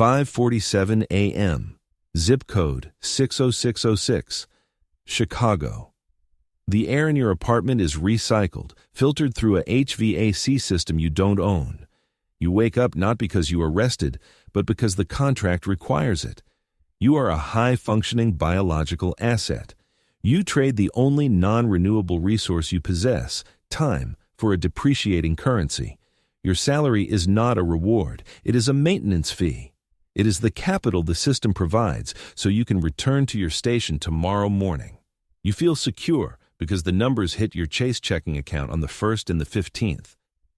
5:47 a.m. Zip code 60606. Chicago. The air in your apartment is recycled, filtered through a HVAC system you don't own. You wake up not because you are rested, but because the contract requires it. You are a high-functioning biological asset. You trade the only non-renewable resource you possess, time, for a depreciating currency. Your salary is not a reward. It is a maintenance fee. It is the capital the system provides so you can return to your station tomorrow morning. You feel secure because the numbers hit your Chase checking account on the 1st and the 15th.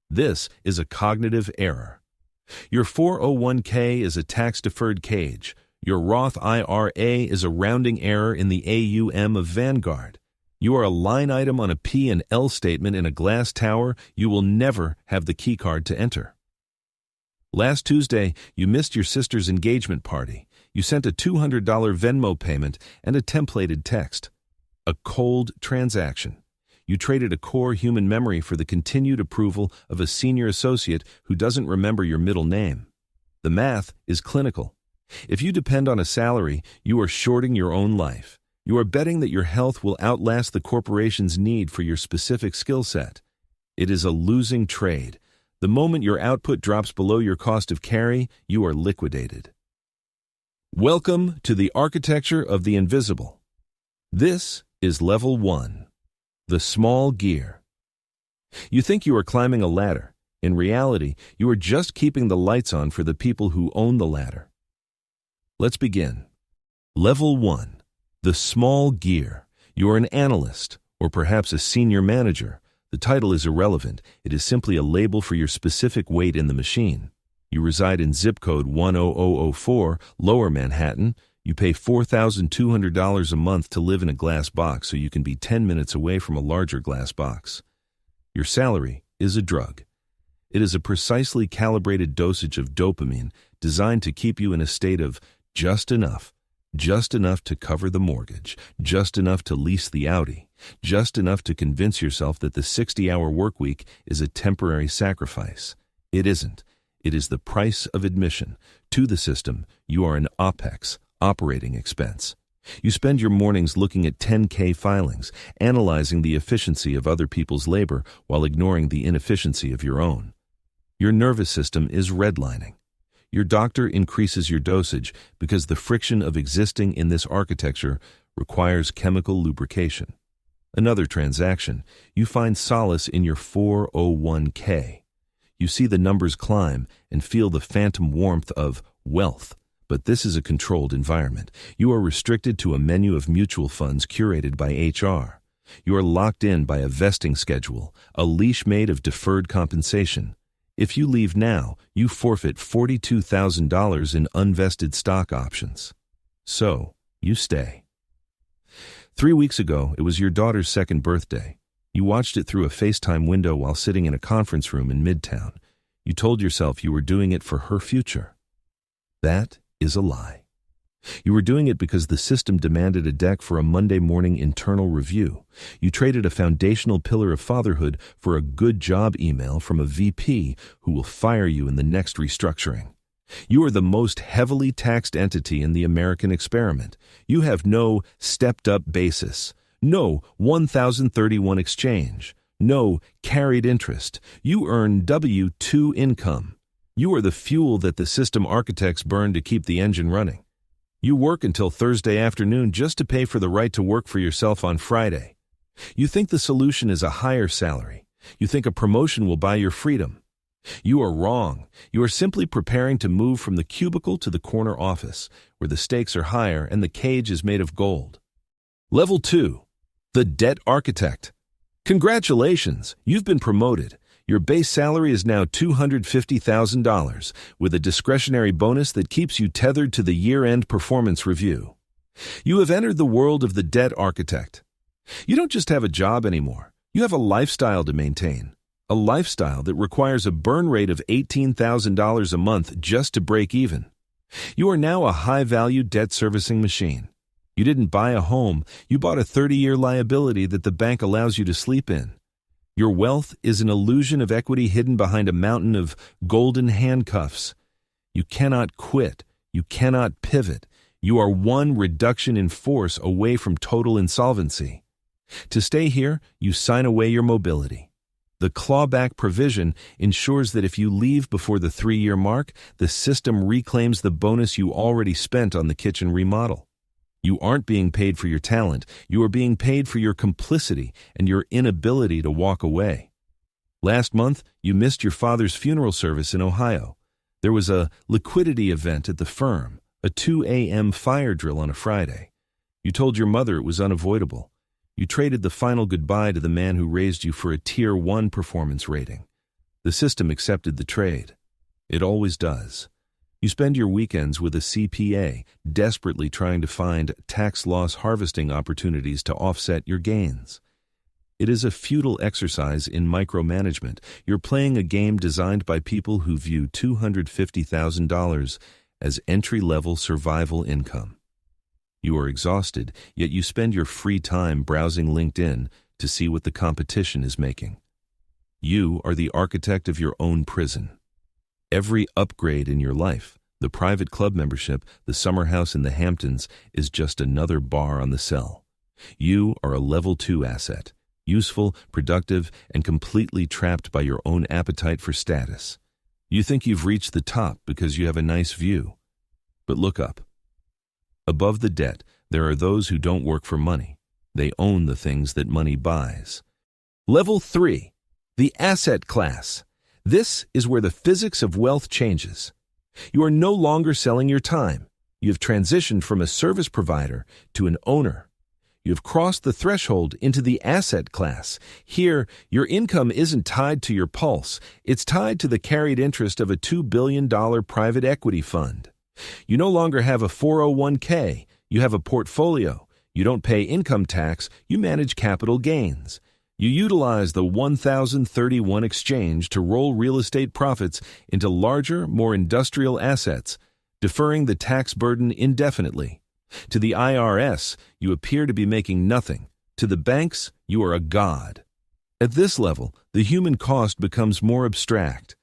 This is a cognitive error. Your 401k is a tax-deferred cage. Your Roth IRA is a rounding error in the AUM of Vanguard. You are a line item on a P&L statement in a glass tower you will never have the keycard to enter. Last Tuesday, you missed your sister's engagement party. You sent a $200 Venmo payment and a templated text. A cold transaction. You traded a core human memory for the continued approval of a senior associate who doesn't remember your middle name. The math is clinical. If you depend on a salary, you are shorting your own life. You are betting that your health will outlast the corporation's need for your specific skill set. It is a losing trade. The moment your output drops below your cost of carry, you are liquidated. Welcome to the architecture of the invisible. This is level 1, the small gear. You think you are climbing a ladder. In reality, you are just keeping the lights on for the people who own the ladder. Let's begin. Level 1, the small gear. You are an analyst, or perhaps a senior manager. The title is irrelevant. It is simply a label for your specific weight in the machine. You reside in zip code 10004, Lower Manhattan. You pay $4,200 a month to live in a glass box so you can be 10 minutes away from a larger glass box. Your salary is a drug. It is a precisely calibrated dosage of dopamine designed to keep you in a state of just enough to cover the mortgage, just enough to lease the Audi, just enough to convince yourself that the 60-hour workweek is a temporary sacrifice. It isn't. It is the price of admission. To the system, you are an OPEX, operating expense. You spend your mornings looking at 10K filings, analyzing the efficiency of other people's labor while ignoring the inefficiency of your own. Your nervous system is redlining. Your doctor increases your dosage because the friction of existing in this architecture requires chemical lubrication. Another transaction, you find solace in your 401k. You see the numbers climb and feel the phantom warmth of wealth. But this is a controlled environment. You are restricted to a menu of mutual funds curated by HR. You are locked in by a vesting schedule, a leash made of deferred compensation. If you leave now, you forfeit $42,000 in unvested stock options. So, you stay. 3 weeks ago, it was your daughter's second birthday. You watched it through a FaceTime window while sitting in a conference room in Midtown. You told yourself you were doing it for her future. That is a lie. You were doing it because the system demanded a deck for a Monday morning internal review. You traded a foundational pillar of fatherhood for a good job email from a VP who will fire you in the next restructuring. You are the most heavily taxed entity in the American experiment. You have no stepped-up basis, no 1031 exchange, no carried interest. You earn W-2 income. You are the fuel that the system architects burn to keep the engine running. You work until Thursday afternoon just to pay for the right to work for yourself on Friday. You think the solution is a higher salary. You think a promotion will buy your freedom. You are wrong. You are simply preparing to move from the cubicle to the corner office, where the stakes are higher and the cage is made of gold. Level 2, the debt architect. Congratulations, you've been promoted. Your base salary is now $250,000, with a discretionary bonus that keeps you tethered to the year-end performance review. You have entered the world of the debt architect. You don't just have a job anymore. You have a lifestyle to maintain, a lifestyle that requires a burn rate of $18,000 a month just to break even. You are now a high-value debt servicing machine. You didn't buy a home. You bought a 30-year liability that the bank allows you to sleep in. Your wealth is an illusion of equity hidden behind a mountain of golden handcuffs. You cannot quit. You cannot pivot. You are one reduction in force away from total insolvency. To stay here, you sign away your mobility. The clawback provision ensures that if you leave before the 3-year mark, the system reclaims the bonus you already spent on the kitchen remodel. You aren't being paid for your talent. You are being paid for your complicity and your inability to walk away. Last month, you missed your father's funeral service in Ohio. There was a liquidity event at the firm, a 2 a.m. fire drill on a Friday. You told your mother it was unavoidable. You traded the final goodbye to the man who raised you for a Tier 1 performance rating. The system accepted the trade. It always does. You spend your weekends with a CPA, desperately trying to find tax loss harvesting opportunities to offset your gains. It is a futile exercise in micromanagement. You're playing a game designed by people who view $250,000 as entry-level survival income. You are exhausted, yet you spend your free time browsing LinkedIn to see what the competition is making. You are the architect of your own prison. Every upgrade in your life, the private club membership, the summer house in the Hamptons, is just another bar on the cell. You are a level 2 asset, useful, productive, and completely trapped by your own appetite for status. You think you've reached the top because you have a nice view. But look up. Above the debt, there are those who don't work for money. They own the things that money buys. Level 3, the asset class. This is where the physics of wealth changes. You are no longer selling your time. You have transitioned from a service provider to an owner. You have crossed the threshold into the asset class. Here, your income isn't tied to your pulse. It's tied to the carried interest of a $2 billion private equity fund. You no longer have a 401k. You have a portfolio. You don't pay income tax. You manage capital gains. You utilize the 1031 exchange to roll real estate profits into larger, more industrial assets, deferring the tax burden indefinitely. To the IRS, you appear to be making nothing. To the banks, you are a god. At this level, the human cost becomes more abstract.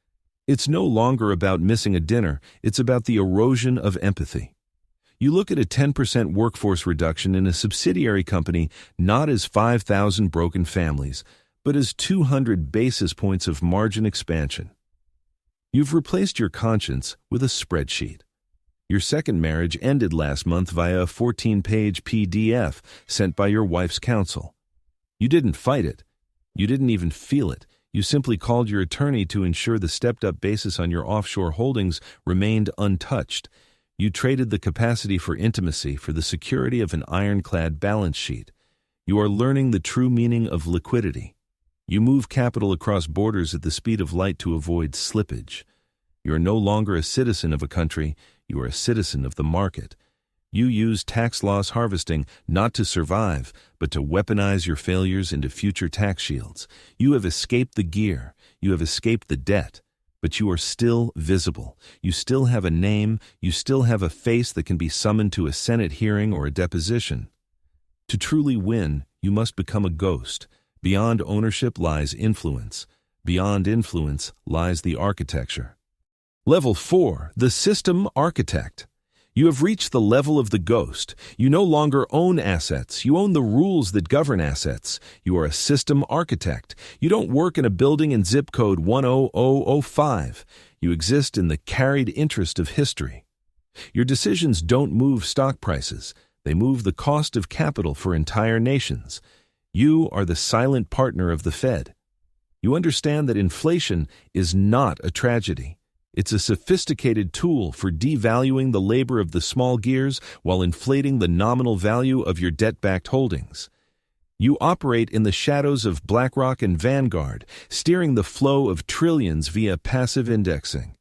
It's no longer about missing a dinner, it's about the erosion of empathy. You look at a 10% workforce reduction in a subsidiary company not as 5,000 broken families, but as 200 basis points of margin expansion. You've replaced your conscience with a spreadsheet. Your second marriage ended last month via a 14-page PDF sent by your wife's counsel. You didn't fight it. You didn't even feel it. You simply called your attorney to ensure the stepped-up basis on your offshore holdings remained untouched. You traded the capacity for intimacy for the security of an ironclad balance sheet. You are learning the true meaning of liquidity. You move capital across borders at the speed of light to avoid slippage. You are no longer a citizen of a country, you are a citizen of the market. You use tax loss harvesting not to survive, but to weaponize your failures into future tax shields. You have escaped the gear, you have escaped the debt. But you are still visible. You still have a name. You still have a face that can be summoned to a Senate hearing or a deposition. To truly win, you must become a ghost. Beyond ownership lies influence. Beyond influence lies the architecture. Level 4, the system architect. You have reached the level of the ghost. You no longer own assets. You own the rules that govern assets. You are a system architect. You don't work in a building in zip code 10005. You exist in the carried interest of history. Your decisions don't move stock prices. They move the cost of capital for entire nations. You are the silent partner of the Fed. You understand that inflation is not a tragedy. It's a sophisticated tool for devaluing the labor of the small gears while inflating the nominal value of your debt-backed holdings. You operate in the shadows of BlackRock and Vanguard, steering the flow of trillions via passive indexing.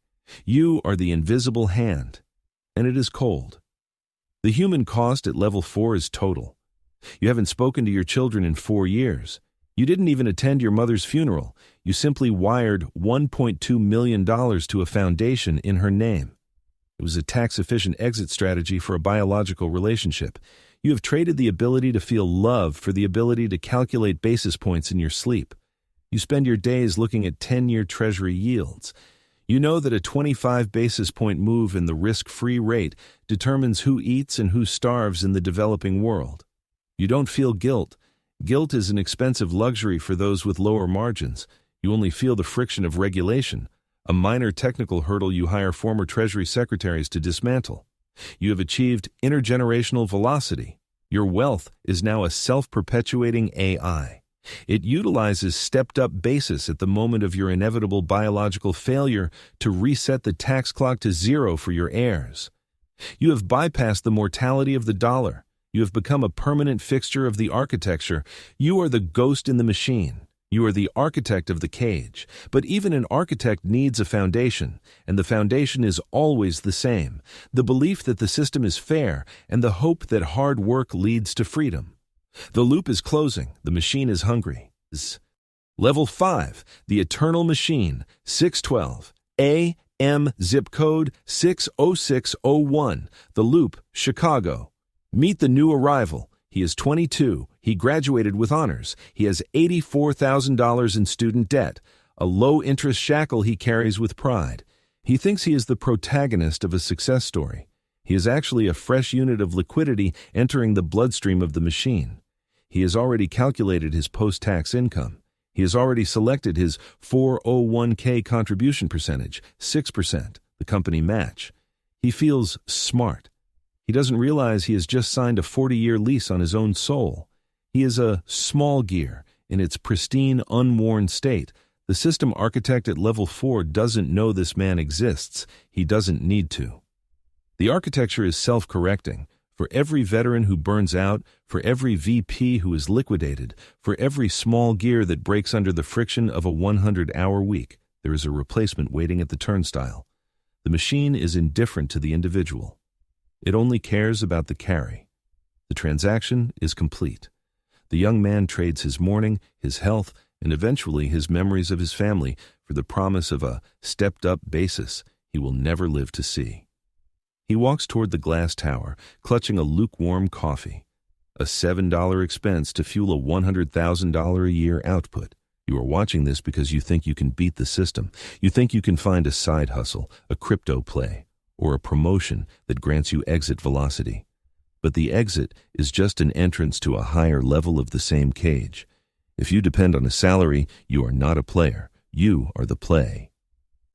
You are the invisible hand, and it is cold. The human cost at level 4 is total. You haven't spoken to your children in 4 years. You didn't even attend your mother's funeral. You simply wired $1.2 million to a foundation in her name. It was a tax-efficient exit strategy for a biological relationship. You have traded the ability to feel love for the ability to calculate basis points in your sleep. You spend your days looking at 10-year Treasury yields. You know that a 25 basis point move in the risk-free rate determines who eats and who starves in the developing world. You don't feel guilt. Guilt is an expensive luxury for those with lower margins. You only feel the friction of regulation, a minor technical hurdle you hire former Treasury secretaries to dismantle. You have achieved intergenerational velocity. Your wealth is now a self-perpetuating AI. It utilizes stepped-up basis at the moment of your inevitable biological failure to reset the tax clock to zero for your heirs. You have bypassed the mortality of the dollar. You have become a permanent fixture of the architecture. You are the ghost in the machine. You are the architect of the cage. But even an architect needs a foundation, and the foundation is always the same: the belief that the system is fair and the hope that hard work leads to freedom. The loop is closing. The machine is hungry. Level 5, the Eternal Machine, 612, AM, zip code 60601, The Loop, Chicago. Meet the new arrival. He is 22. He graduated with honors. He has $84,000 in student debt, a low-interest shackle he carries with pride. He thinks he is the protagonist of a success story. He is actually a fresh unit of liquidity entering the bloodstream of the machine. He has already calculated his post-tax income. He has already selected his 401k contribution percentage, 6%, the company match. He feels smart. He doesn't realize he has just signed a 40-year lease on his own soul. He is a small gear in its pristine, unworn state. The system architect at level 4 doesn't know this man exists. He doesn't need to. The architecture is self-correcting. For every veteran who burns out, for every VP who is liquidated, for every small gear that breaks under the friction of a 100-hour week, there is a replacement waiting at the turnstile. The machine is indifferent to the individual. It only cares about the carry. The transaction is complete. The young man trades his mourning, his health, and eventually his memories of his family for the promise of a stepped-up basis he will never live to see. He walks toward the glass tower, clutching a lukewarm coffee. A $7 expense to fuel a $100,000 a year output. You are watching this because you think you can beat the system. You think you can find a side hustle, a crypto play, or a promotion that grants you exit velocity. But the exit is just an entrance to a higher level of the same cage. If you depend on a salary, you are not a player. You are the play.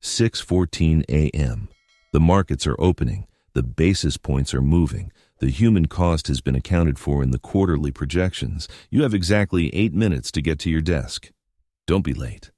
6:14 a.m. The markets are opening. The basis points are moving. The human cost has been accounted for in the quarterly projections. You have exactly 8 minutes to get to your desk. Don't be late.